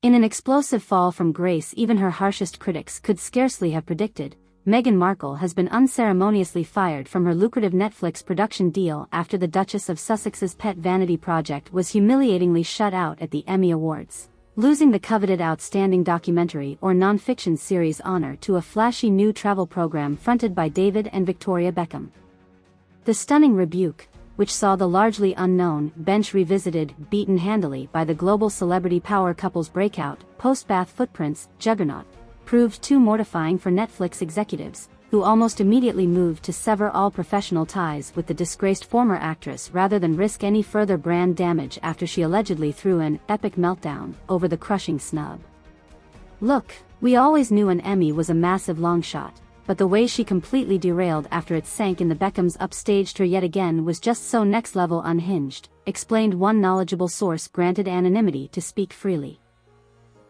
In an explosive fall from grace even her harshest critics could scarcely have predicted, Meghan Markle has been unceremoniously fired from her lucrative Netflix production deal after the Duchess of Sussex's pet vanity project was humiliatingly shut out at the Emmy Awards, losing the coveted outstanding documentary or non-fiction series honor to a flashy new travel program fronted by David and Victoria Beckham. The stunning rebuke, which saw the largely unknown bench revisited, beaten handily by the global celebrity power couple's breakout, post-Bath Footprints juggernaut, proved too mortifying for Netflix executives, who almost immediately moved to sever all professional ties with the disgraced former actress rather than risk any further brand damage after she allegedly threw an epic meltdown over the crushing snub. Look, we always knew an Emmy was a massive long shot, but the way she completely derailed after it sank in the Beckhams upstaged her yet again was just so next-level unhinged, explained one knowledgeable source granted anonymity to speak freely.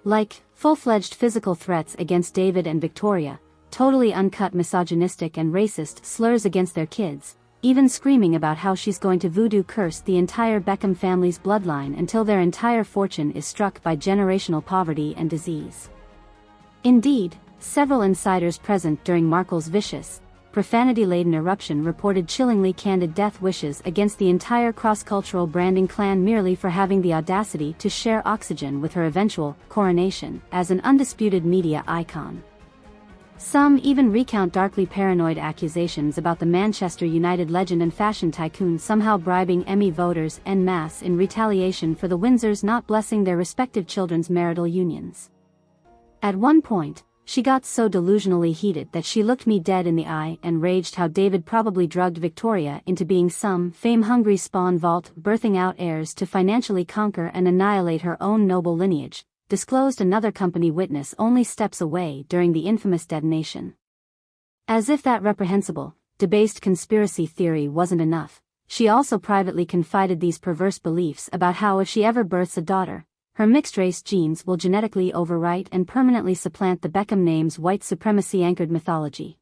Like full-fledged physical threats against David and Victoria, totally uncut misogynistic and racist slurs against their kids, even screaming about how she's going to voodoo curse the entire Beckham family's bloodline until their entire fortune is struck by generational poverty and disease. Indeed, several insiders present during Markle's vicious, profanity-laden eruption reported chillingly candid death wishes against the entire cross-cultural branding clan merely for having the audacity to share oxygen with her eventual coronation as an undisputed media icon. Some even recount darkly paranoid accusations about the Manchester United legend and fashion tycoon somehow bribing Emmy voters en masse in retaliation for the Windsors not blessing their respective children's marital unions. At one point, she got so delusionally heated that she looked me dead in the eye and raged how David probably drugged Victoria into being some fame-hungry spawn vault birthing out heirs to financially conquer and annihilate her own noble lineage, disclosed another company witness only steps away during the infamous detonation. As if that reprehensible, debased conspiracy theory wasn't enough, she also privately confided these perverse beliefs about how if she ever births a daughter, her mixed-race genes will genetically overwrite and permanently supplant the Beckham name's white supremacy-anchored mythology.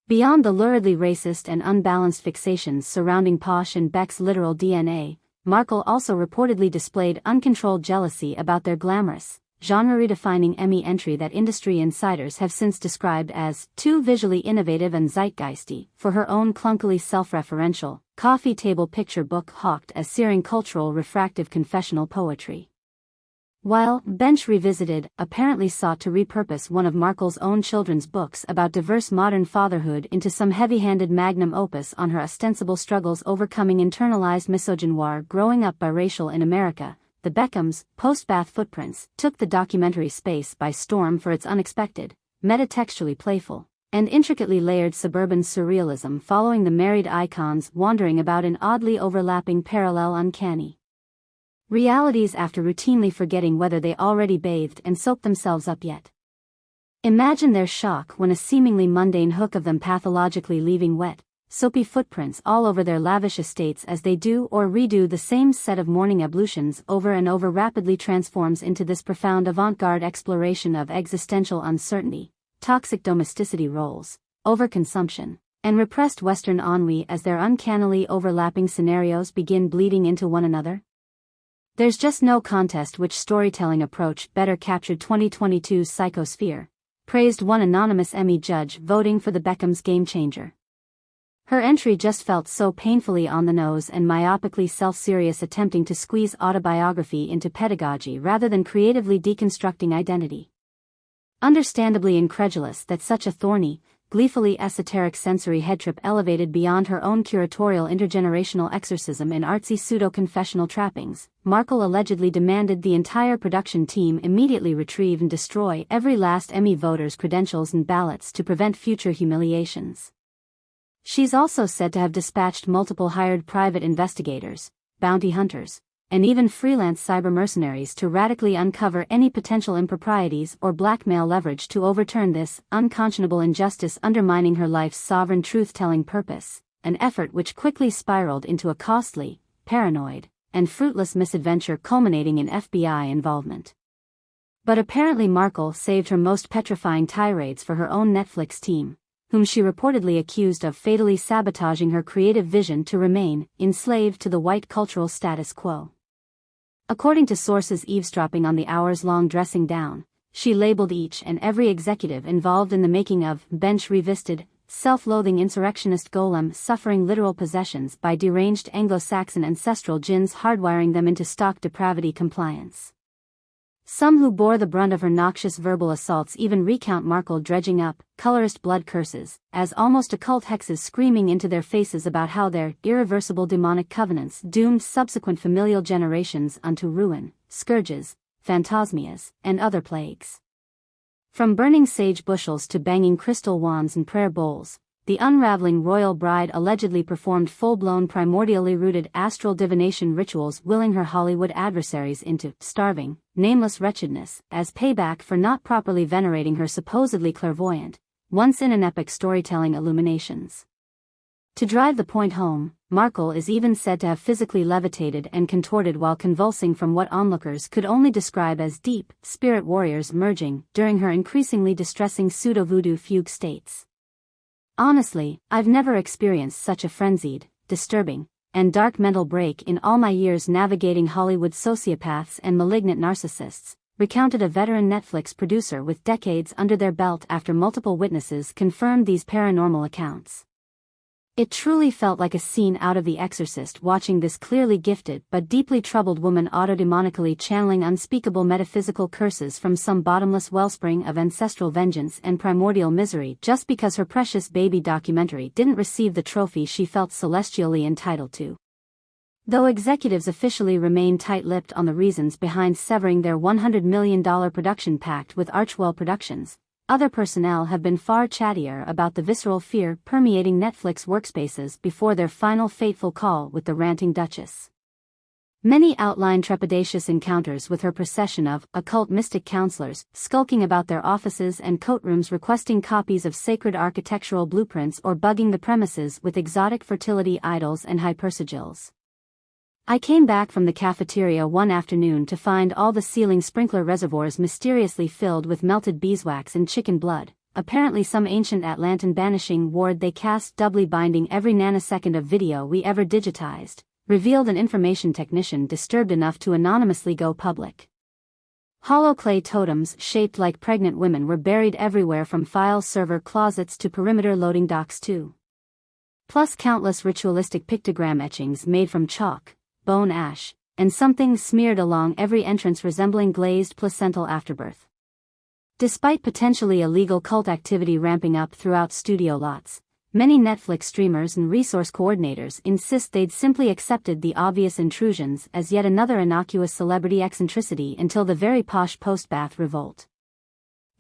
Beyond the luridly racist and unbalanced fixations surrounding Posh and Beck's literal DNA, Markle also reportedly displayed uncontrolled jealousy about their glamorous, genre-redefining Emmy entry that industry insiders have since described as too visually innovative and zeitgeisty for her own clunkily self-referential, coffee table picture book hawked as searing cultural refractive confessional poetry. While Bench Revisited apparently sought to repurpose one of Markle's own children's books about diverse modern fatherhood into some heavy-handed magnum opus on her ostensible struggles overcoming internalized misogynoir growing up biracial in America, the Beckhams' post-Bath Footprints took the documentary space by storm for its unexpected, metatextually playful, and intricately layered suburban surrealism following the married icons wandering about in oddly overlapping parallel uncanny realities after routinely forgetting whether they already bathed and soaped themselves up yet. Imagine their shock when a seemingly mundane hook of them pathologically leaving wet, soapy footprints all over their lavish estates as they do or redo the same set of morning ablutions over and over rapidly transforms into this profound avant-garde exploration of existential uncertainty, toxic domesticity roles, overconsumption, and repressed Western ennui as their uncannily overlapping scenarios begin bleeding into one another. There's just no contest which storytelling approach better captured 2022's psychosphere, praised one anonymous Emmy judge voting for the Beckham's game changer. Her entry just felt so painfully on the nose and myopically self-serious, attempting to squeeze autobiography into pedagogy rather than creatively deconstructing identity. Understandably incredulous that such a thorny, gleefully esoteric sensory headtrip elevated beyond her own curatorial intergenerational exorcism in artsy pseudo-confessional trappings, Markle allegedly demanded the entire production team immediately retrieve and destroy every last Emmy voter's credentials and ballots to prevent future humiliations. She's also said to have dispatched multiple hired private investigators, bounty hunters, and even freelance cyber mercenaries to radically uncover any potential improprieties or blackmail leverage to overturn this unconscionable injustice undermining her life's sovereign truth-telling purpose, an effort which quickly spiraled into a costly, paranoid, and fruitless misadventure culminating in FBI involvement. But apparently Markle saved her most petrifying tirades for her own Netflix team, whom she reportedly accused of fatally sabotaging her creative vision to remain enslaved to the white cultural status quo. According to sources eavesdropping on the hours-long dressing down, she labeled each and every executive involved in the making of bench revisited, self-loathing insurrectionist golem suffering literal possessions by deranged Anglo-Saxon ancestral jinns hardwiring them into stock depravity compliance. Some who bore the brunt of her noxious verbal assaults even recount Markle dredging up colorist blood curses as almost occult hexes screaming into their faces about how their irreversible demonic covenants doomed subsequent familial generations unto ruin, scourges, phantasmias, and other plagues. From burning sage bushels to banging crystal wands and prayer bowls, the unraveling royal bride allegedly performed full-blown primordially rooted astral divination rituals, willing her Hollywood adversaries into starving, nameless wretchedness as payback for not properly venerating her supposedly clairvoyant, once-in-an-epic storytelling illuminations. To drive the point home, Markle is even said to have physically levitated and contorted while convulsing from what onlookers could only describe as deep, spirit warriors merging during her increasingly distressing pseudo-voodoo fugue states. Honestly, I've never experienced such a frenzied, disturbing, and dark mental break in all my years navigating Hollywood sociopaths and malignant narcissists, recounted a veteran Netflix producer with decades under their belt after multiple witnesses confirmed these paranormal accounts. It truly felt like a scene out of The Exorcist, watching this clearly gifted but deeply troubled woman autodemonically channeling unspeakable metaphysical curses from some bottomless wellspring of ancestral vengeance and primordial misery just because her precious baby documentary didn't receive the trophy she felt celestially entitled to. Though executives officially remain tight-lipped on the reasons behind severing their $100 million production pact with Archie Productions, other personnel have been far chattier about the visceral fear permeating Netflix workspaces before their final fateful call with the ranting Duchess. Many outlined trepidatious encounters with her procession of occult mystic counselors, skulking about their offices and coatrooms requesting copies of sacred architectural blueprints or bugging the premises with exotic fertility idols and hypersigils. I came back from the cafeteria one afternoon to find all the ceiling sprinkler reservoirs mysteriously filled with melted beeswax and chicken blood, apparently some ancient Atlantan banishing ward they cast, doubly binding every nanosecond of video we ever digitized, revealed an information technician disturbed enough to anonymously go public. Hollow clay totems shaped like pregnant women were buried everywhere, from file server closets to perimeter loading docks too. Plus countless ritualistic pictogram etchings made from chalk, bone ash, and something smeared along every entrance resembling glazed placental afterbirth. Despite potentially illegal cult activity ramping up throughout studio lots, many Netflix streamers and resource coordinators insist they'd simply accepted the obvious intrusions as yet another innocuous celebrity eccentricity until the very posh post-bath revolt.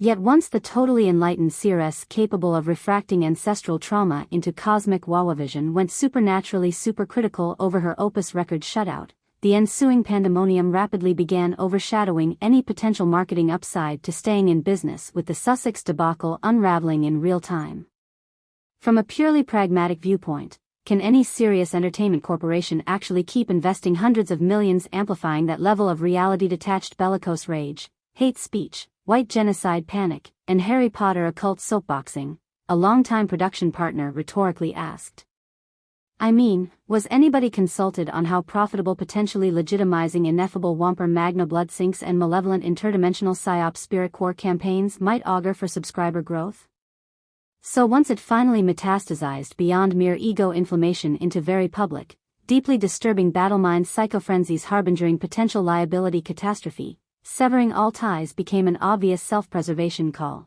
Yet once the totally enlightened seeress capable of refracting ancestral trauma into cosmic wawavision went supernaturally supercritical over her Opus record shutout, the ensuing pandemonium rapidly began overshadowing any potential marketing upside to staying in business, with the Sussex debacle unraveling in real time. From a purely pragmatic viewpoint, can any serious entertainment corporation actually keep investing hundreds of millions amplifying that level of reality-detached bellicose rage, hate speech, white genocide panic, and Harry Potter occult soapboxing? A longtime production partner rhetorically asked. I mean, was anybody consulted on how profitable potentially legitimizing ineffable Whomper Magna blood sinks and malevolent interdimensional psyop spirit core campaigns might augur for subscriber growth? So once it finally metastasized beyond mere ego inflammation into very public, deeply disturbing battle-mind psychofrenzies harbingering potential liability catastrophe, severing all ties became an obvious self-preservation call.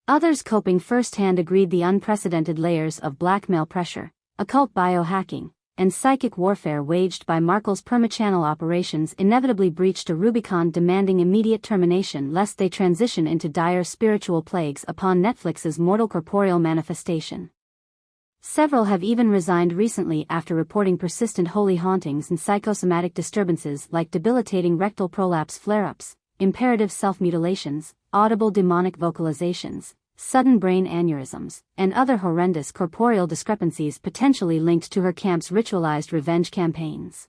Others coping firsthand agreed the unprecedented layers of blackmail pressure, occult biohacking, and psychic warfare waged by Markle's permachannel operations inevitably breached a Rubicon demanding immediate termination lest they transition into dire spiritual plagues upon Netflix's mortal corporeal manifestation. Several have even resigned recently after reporting persistent holy hauntings and psychosomatic disturbances like debilitating rectal prolapse flare-ups, imperative self-mutilations, audible demonic vocalizations, sudden brain aneurysms, and other horrendous corporeal discrepancies potentially linked to her camp's ritualized revenge campaigns.